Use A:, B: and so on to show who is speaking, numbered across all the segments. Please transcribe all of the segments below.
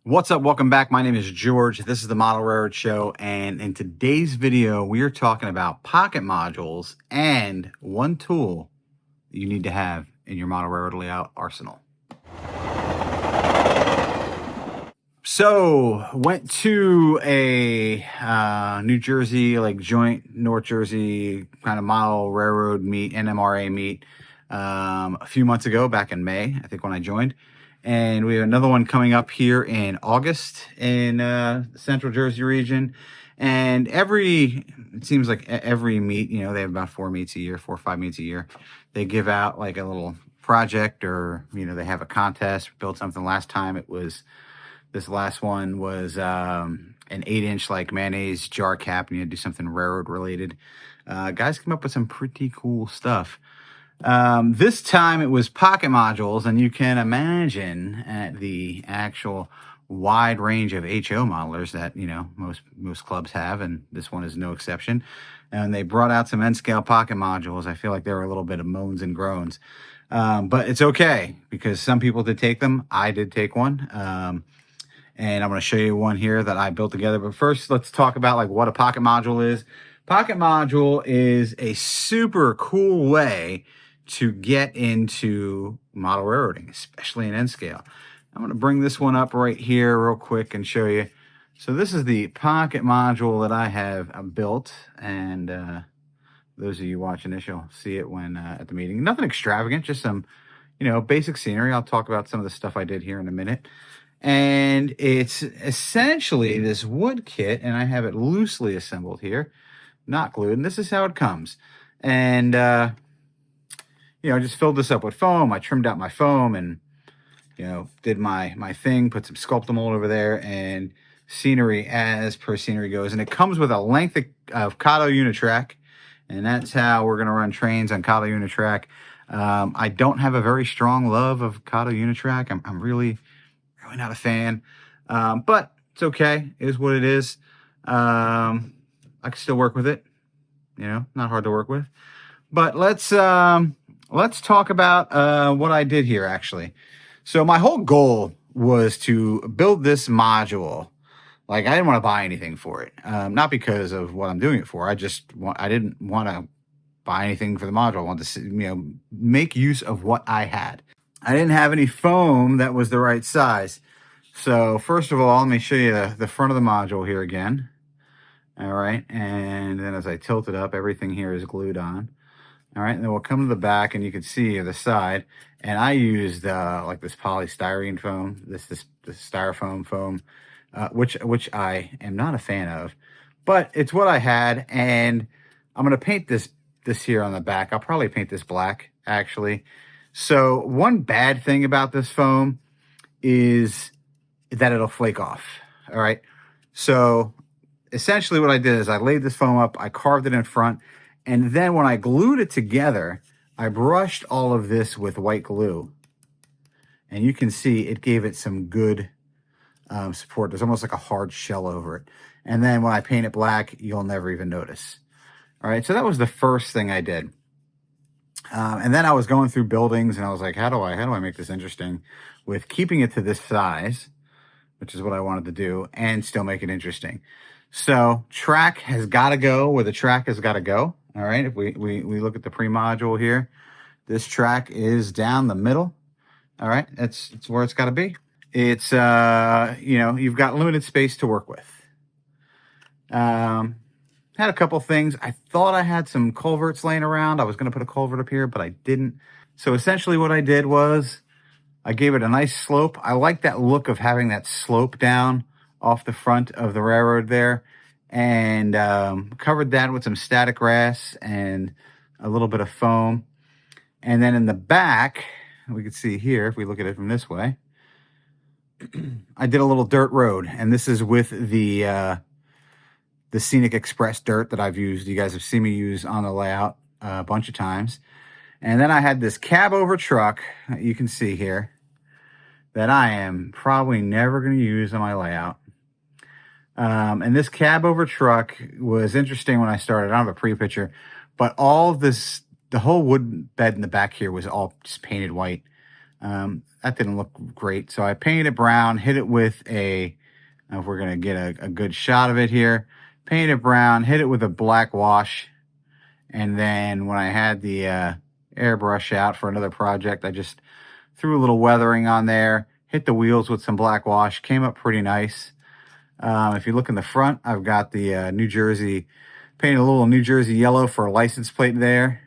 A: What's up? Welcome back. My name is George. This is the Model Railroad Show, and in today's video, we are talking about pocket modules and one tool you need to have in your Model Railroad layout arsenal. So, went to a New Jersey, like joint North Jersey kind of Model Railroad meet, NMRA meet, a few months ago, back in May, I think when I joined. And we have another one coming up here in August in the Central Jersey region. And it seems like every meet, they have about 4 meets a year, 4 or 5 meets a year. They give out like a little project, or, they have a contest, build something. This last one was an 8-inch like mayonnaise jar cap, and you had to do something railroad related. Guys came up with some pretty cool stuff. This time it was pocket modules, and you can imagine at the actual wide range of HO modelers that, most clubs have, and this one is no exception. And they brought out some N-scale pocket modules. I feel like there were a little bit of moans and groans. But it's okay, because some people did take them. I did take one. And I'm going to show you one here that I built together. But first, let's talk about like what a pocket module is. Pocket module is a super cool way to get into model railroading, especially in N-scale. I'm going to bring this one up right here real quick and show you. So this is the pocket module that I have built, and those of you watching this, you'll see it when at the meeting. Nothing extravagant, just some, basic scenery. I'll talk about some of the stuff I did here in a minute. And it's essentially this wood kit, and I have it loosely assembled here, not glued. And this is how it comes. And I just filled this up with foam. I trimmed out my foam and, did my thing, put some sculpting mold over there, and scenery as per scenery goes. And it comes with a length of Kato Unitrack, and that's how we're going to run trains on Kato Unitrack. I don't have a very strong love of Kato Unitrack. I'm really not a fan, but it's okay. It is what it is. I can still work with it. Not hard to work with. But let's talk about what I did here, actually. So my whole goal was to build this module. Like, I didn't want to buy anything for it. Not because of what I'm doing it for. I didn't want to buy anything for the module. I wanted to, make use of what I had. I didn't have any foam that was the right size. So first of all, let me show you the front of the module here again. All right. And then as I tilt it up, everything here is glued on. All right. And then we'll come to the back, and you can see the side. And I used like this polystyrene foam, this styrofoam foam, which I am not a fan of. But it's what I had. And I'm going to paint this here on the back. I'll probably paint this black, actually. So one bad thing about this foam is that it'll flake off. All right. So essentially what I did is I laid this foam up, I carved it in front, and then when I glued it together, I brushed all of this with white glue. And you can see it gave it some good support. There's almost like a hard shell over it. And then when I paint it black, you'll never even notice. All right. So that was the first thing I did. And then I was going through buildings, and I was like, how do I make this interesting with keeping it to this size, which is what I wanted to do, and still make it interesting. So track has got to go where the track has got to go. All right. If we look at the pre-module here, this track is down the middle. All right. It's where it's got to be. It's, you've got limited space to work with. Had a couple things. I thought I had some culverts laying around. I was going to put a culvert up here, but I didn't. So essentially what I did was I gave it a nice slope. I like that look of having that slope down off the front of the railroad there, and covered that with some static grass and a little bit of foam. And then in the back, we can see here, if we look at it from this way, I did a little dirt road, and this is with the Scenic Express dirt that I've used. You guys have seen me use on the layout a bunch of times. And then I had this cab over truck that you can see here that I am probably never going to use on my layout. And this cab over truck was interesting when I started. I don't have a pre-picture, but all of this, the whole wood bed in the back here was all just painted white. that didn't look great. So I painted it brown, hit it with a, if we're going to get a good shot of it here, paint it brown, hit it with a black wash. And then when I had the airbrush out for another project, I just threw a little weathering on there, hit the wheels with some black wash, came up pretty nice. If you look in the front, I've got the New Jersey, painted a little New Jersey yellow for a license plate there.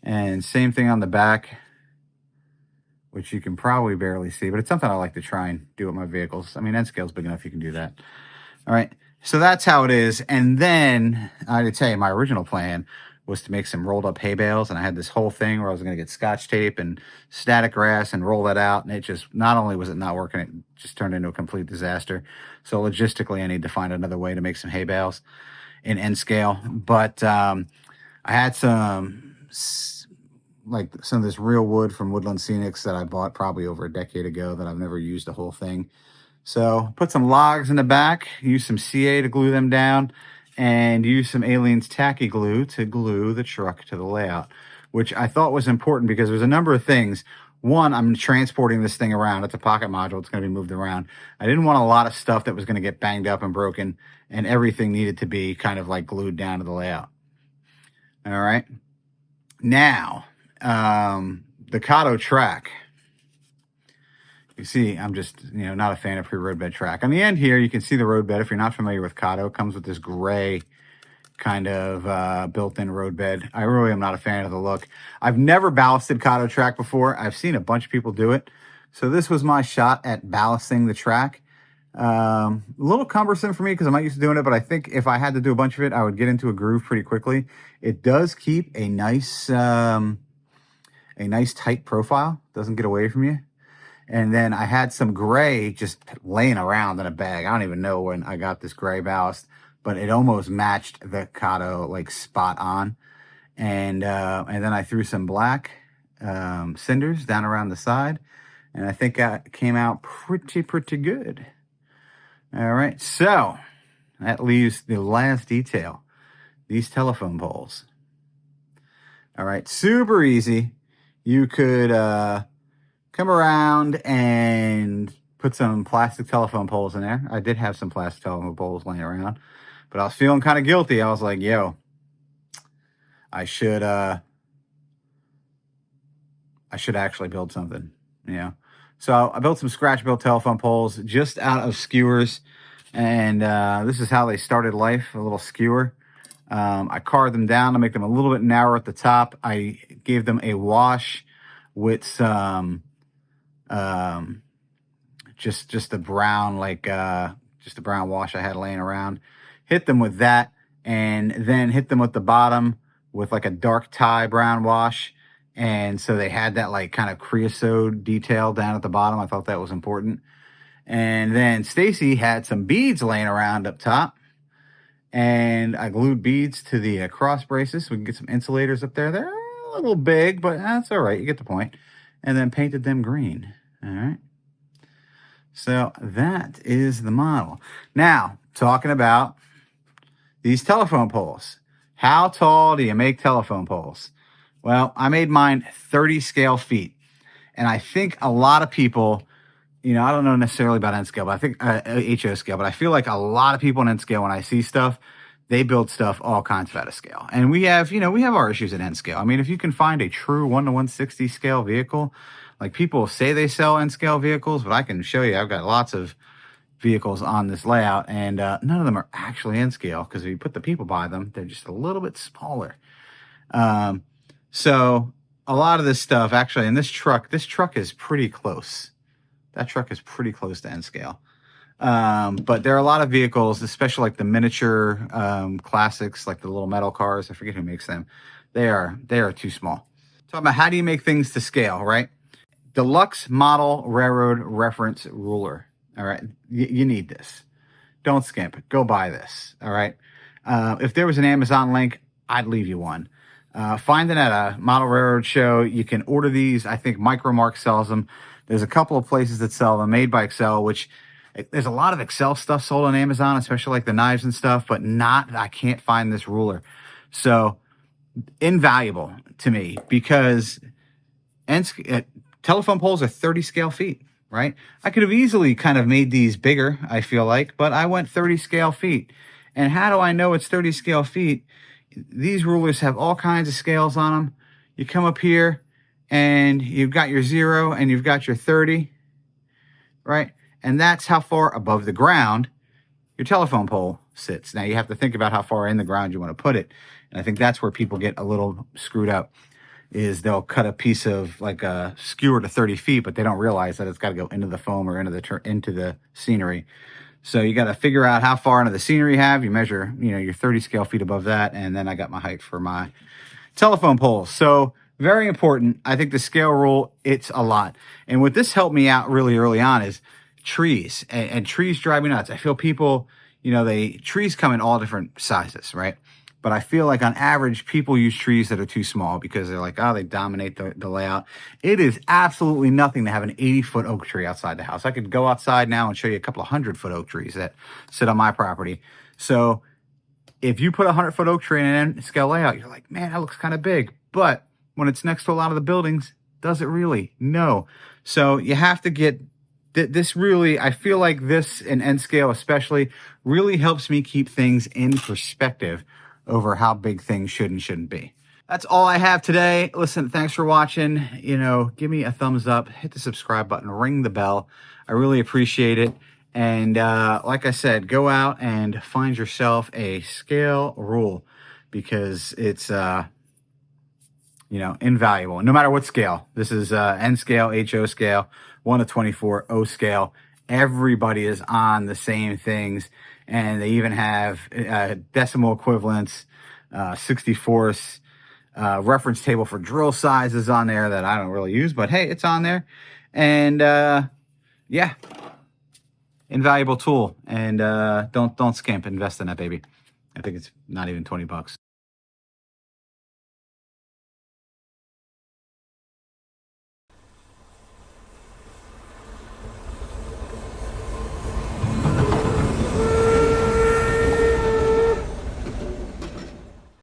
A: And same thing on the back, which you can probably barely see, but it's something I like to try and do with my vehicles. I mean, N scale's big enough, you can do that. All right, so that's how it is. And then I had to tell you, my original plan was to make some rolled up hay bales, and I had this whole thing where I was going to get Scotch tape and static grass and roll that out, and it just, not only was it not working, it just turned into a complete disaster. So logistically, I need to find another way to make some hay bales in N scale. But I had some of this real wood from Woodland Scenics that I bought probably over a decade ago that I've never used the whole thing. So put some logs in the back, use some CA to glue them down, and use some Aliens tacky glue to glue the truck to the layout, which I thought was important because there's a number of things. One, I'm transporting this thing around. It's a pocket module. It's going to be moved around. I didn't want a lot of stuff that was going to get banged up and broken, and everything needed to be kind of like glued down to the layout. All right. Now, the Kato track. You see, I'm just, not a fan of pre-roadbed track. On the end here, you can see the roadbed. If you're not familiar with Kato, it comes with this gray kind of built-in roadbed. I really am not a fan of the look. I've never ballasted Kato track before. I've seen a bunch of people do it. So this was my shot at ballasting the track. A little cumbersome for me because I'm not used to doing it, but I think if I had to do a bunch of it, I would get into a groove pretty quickly. It does keep a nice tight profile. Doesn't get away from you. And then I had some gray just laying around in a bag. I don't even know when I got this gray ballast, but it almost matched the Kato like spot on. And then I threw some black cinders down around the side, and I think it came out pretty good. All right, so that leaves the last detail, these telephone poles. All right, super easy. You could come around and put some plastic telephone poles in there. I did have some plastic telephone poles laying around, but I was feeling kind of guilty. I was like, yo, I should actually build something, So I built some scratch-built telephone poles just out of skewers, and this is how they started life, a little skewer. I carved them down to make them a little bit narrower at the top. I gave them a wash with some just a brown, just a brown wash I had laying around. Hit them with that, and then hit them with the bottom with like a dark tie brown wash. And so they had that like kind of creosote detail down at the bottom. I thought that was important. And then Stacy had some beads laying around up top, and I glued beads to the cross braces so we can get some insulators up there. They're a little big, but that's all right. You get the point. And then painted them green. All right. So that is the model. Now, talking about these telephone poles. How tall do you make telephone poles? Well, I made mine 30 scale feet. And I think a lot of people, I don't know necessarily about N scale, but I think HO scale, but I feel like a lot of people in N scale, when I see stuff, they build stuff all kinds of out of scale. And we have our issues at N scale. I mean, if you can find a true 1:160 scale vehicle, like people say they sell N scale vehicles, but I can show you, I've got lots of vehicles on this layout, and none of them are actually N scale, because if you put the people by them, they're just a little bit smaller. So a lot of this stuff, actually, in this truck is pretty close. That truck is pretty close to N scale. But there are a lot of vehicles, especially like the miniature classics, like the little metal cars. I forget who makes them. They are too small. Talking about how do you make things to scale, right? Deluxe Model Railroad Reference Ruler. All right, you need this. Don't skimp. Go buy this. All right. If there was an Amazon link, I'd leave you one. Find it at a model railroad show. You can order these. I think Micromark sells them. There's a couple of places that sell them, Made by Excel, which there's a lot of Excel stuff sold on Amazon, especially like the knives and stuff, but I can't find this ruler. So invaluable to me, because Telephone poles are 30 scale feet, right? I could have easily kind of made these bigger, I feel like, but I went 30 scale feet. And how do I know it's 30 scale feet? These rulers have all kinds of scales on them. You come up here and you've got your 0 and you've got your 30, right? And that's how far above the ground your telephone pole sits. Now you have to think about how far in the ground you want to put it. And I think that's where people get a little screwed up, is they'll cut a piece of like a skewer to 30 feet, but they don't realize that it's got to go into the foam or into the scenery. So you got to figure out how far into the scenery you have. You measure, your 30 scale feet above that. And then I got my height for my telephone poles. So very important. I think the scale rule, it's a lot. And what this helped me out really early on is trees, and trees drive me nuts. I feel people, trees come in all different sizes, right? But I feel like on average, people use trees that are too small because they're like, oh, they dominate the layout. It is absolutely nothing to have an 80-foot oak tree outside the house. I could go outside now and show you a couple of 100-foot oak trees that sit on my property. So if you put a 100-foot oak tree in an N scale layout, you're like, man, that looks kind of big. But when it's next to a lot of the buildings, does it really? No. So you have to get this really, I feel like this in N scale especially really helps me keep things in perspective over how big things should and shouldn't be. That's all I have today. Listen, thanks for watching. Give me a thumbs up, hit the subscribe button, ring the bell. I really appreciate it. And like I said, go out and find yourself a scale rule, because it's invaluable, no matter what scale. This is N scale, HO scale, 1 to 24, O scale. Everybody is on the same things, and they even have decimal equivalents, 64ths, reference table for drill sizes on there that I don't really use, but hey, it's on there. And yeah, invaluable tool. And don't skimp, invest in that baby. I think it's not even $20.